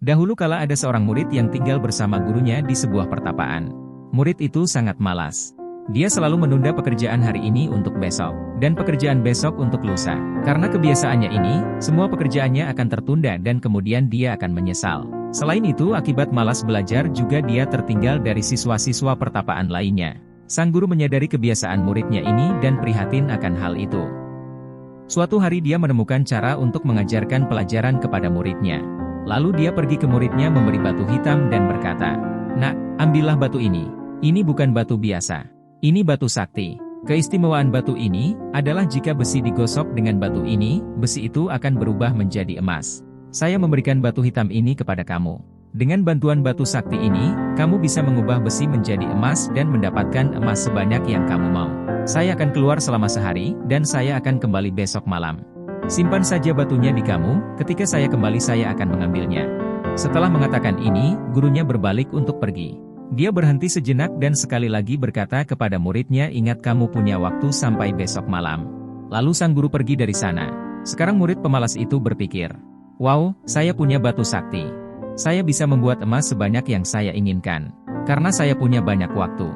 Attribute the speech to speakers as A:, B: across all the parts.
A: Dahulu kala ada seorang murid yang tinggal bersama gurunya di sebuah pertapaan. Murid itu sangat malas. Dia selalu menunda pekerjaan hari ini untuk besok, dan pekerjaan besok untuk lusa. Karena kebiasaannya ini, semua pekerjaannya akan tertunda dan kemudian dia akan menyesal. Selain itu, akibat malas belajar juga dia tertinggal dari siswa-siswa pertapaan lainnya. Sang guru menyadari kebiasaan muridnya ini dan prihatin akan hal itu. Suatu hari dia menemukan cara untuk mengajarkan pelajaran kepada muridnya. Lalu dia pergi ke muridnya memberi batu hitam dan berkata, "Nak, ambillah batu ini. Ini bukan batu biasa. Ini batu sakti. Keistimewaan batu ini adalah jika besi digosok dengan batu ini, besi itu akan berubah menjadi emas. Saya memberikan batu hitam ini kepada kamu. Dengan bantuan batu sakti ini, kamu bisa mengubah besi menjadi emas dan mendapatkan emas sebanyak yang kamu mau. Saya akan keluar selama sehari, dan saya akan kembali besok malam. Simpan saja batunya di kamu, ketika saya kembali saya akan mengambilnya." Setelah mengatakan ini, gurunya berbalik untuk pergi. Dia berhenti sejenak dan sekali lagi berkata kepada muridnya, "Ingat kamu punya waktu sampai besok malam." Lalu sang guru pergi dari sana. Sekarang murid pemalas itu berpikir, "Wow, saya punya batu sakti. Saya bisa membuat emas sebanyak yang saya inginkan, karena saya punya banyak waktu."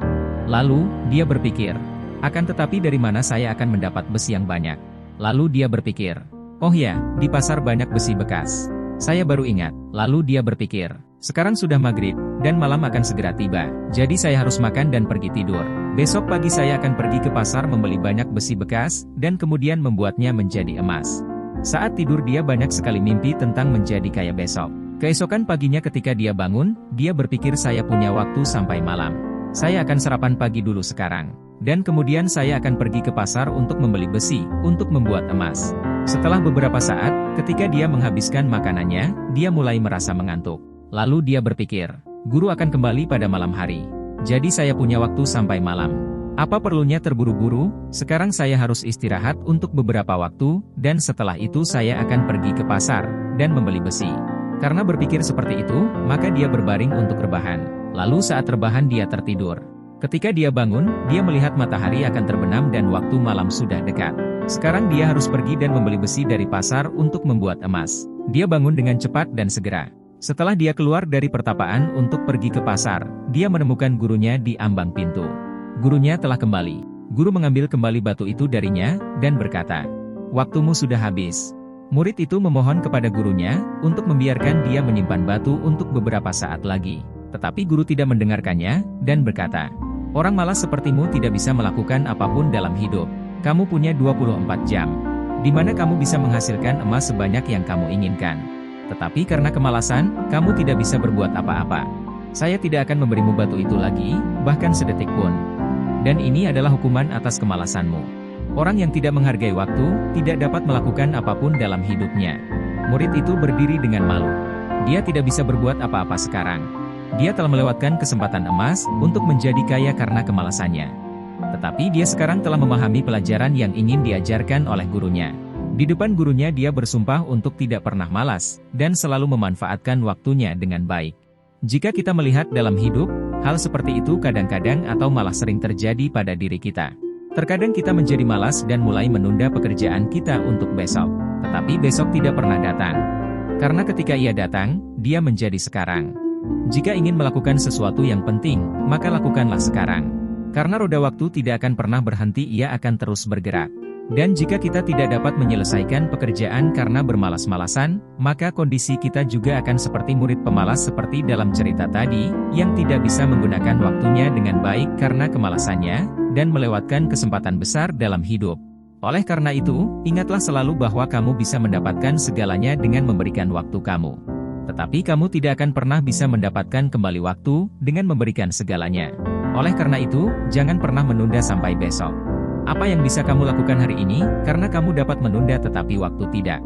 A: Lalu, dia berpikir, "Akan tetapi dari mana saya akan mendapat besi yang banyak?" Lalu dia berpikir, "Oh ya, di pasar banyak besi bekas. Saya baru ingat." Lalu dia berpikir, "Sekarang sudah maghrib, dan malam akan segera tiba. Jadi saya harus makan dan pergi tidur. Besok pagi saya akan pergi ke pasar membeli banyak besi bekas, dan kemudian membuatnya menjadi emas." Saat tidur dia banyak sekali mimpi tentang menjadi kaya besok. Keesokan paginya ketika dia bangun, dia berpikir, "Saya punya waktu sampai malam. Saya akan sarapan pagi dulu sekarang. Dan kemudian saya akan pergi ke pasar untuk membeli besi, untuk membuat emas." Setelah beberapa saat, ketika dia menghabiskan makanannya, dia mulai merasa mengantuk. Lalu dia berpikir, "Guru akan kembali pada malam hari. Jadi saya punya waktu sampai malam. Apa perlunya terburu-buru? Sekarang saya harus istirahat untuk beberapa waktu, dan setelah itu saya akan pergi ke pasar, dan membeli besi." Karena berpikir seperti itu, maka dia berbaring untuk rebahan. Lalu saat rebahan dia tertidur. Ketika dia bangun, dia melihat matahari akan terbenam dan waktu malam sudah dekat. Sekarang dia harus pergi dan membeli besi dari pasar untuk membuat emas. Dia bangun dengan cepat dan segera. Setelah dia keluar dari pertapaan untuk pergi ke pasar, dia menemukan gurunya di ambang pintu. Gurunya telah kembali. Guru mengambil kembali batu itu darinya, dan berkata, "Waktumu sudah habis." Murid itu memohon kepada gurunya, untuk membiarkan dia menyimpan batu untuk beberapa saat lagi. Tetapi guru tidak mendengarkannya, dan berkata, "Orang malas sepertimu tidak bisa melakukan apapun dalam hidup. Kamu punya 24 jam. Di mana kamu bisa menghasilkan emas sebanyak yang kamu inginkan. Tetapi karena kemalasan, kamu tidak bisa berbuat apa-apa. Saya tidak akan memberimu batu itu lagi, bahkan sedetik pun. Dan ini adalah hukuman atas kemalasanmu." Orang yang tidak menghargai waktu, tidak dapat melakukan apapun dalam hidupnya. Murid itu berdiri dengan malu. Dia tidak bisa berbuat apa-apa sekarang. Dia telah melewatkan kesempatan emas untuk menjadi kaya karena kemalasannya. Tetapi dia sekarang telah memahami pelajaran yang ingin diajarkan oleh gurunya. Di depan gurunya dia bersumpah untuk tidak pernah malas, dan selalu memanfaatkan waktunya dengan baik. Jika kita melihat dalam hidup, hal seperti itu kadang-kadang atau malah sering terjadi pada diri kita. Terkadang kita menjadi malas dan mulai menunda pekerjaan kita untuk besok. Tetapi besok tidak pernah datang. Karena ketika ia datang, dia menjadi sekarang. Jika ingin melakukan sesuatu yang penting, maka lakukanlah sekarang. Karena roda waktu tidak akan pernah berhenti, ia akan terus bergerak. Dan jika kita tidak dapat menyelesaikan pekerjaan karena bermalas-malasan, maka kondisi kita juga akan seperti murid pemalas seperti dalam cerita tadi, yang tidak bisa menggunakan waktunya dengan baik karena kemalasannya, dan melewatkan kesempatan besar dalam hidup. Oleh karena itu, ingatlah selalu bahwa kamu bisa mendapatkan segalanya dengan memberikan waktu kamu. Tetapi kamu tidak akan pernah bisa mendapatkan kembali waktu dengan memberikan segalanya. Oleh karena itu, jangan pernah menunda sampai besok. Apa yang bisa kamu lakukan hari ini, karena kamu dapat menunda tetapi waktu tidak.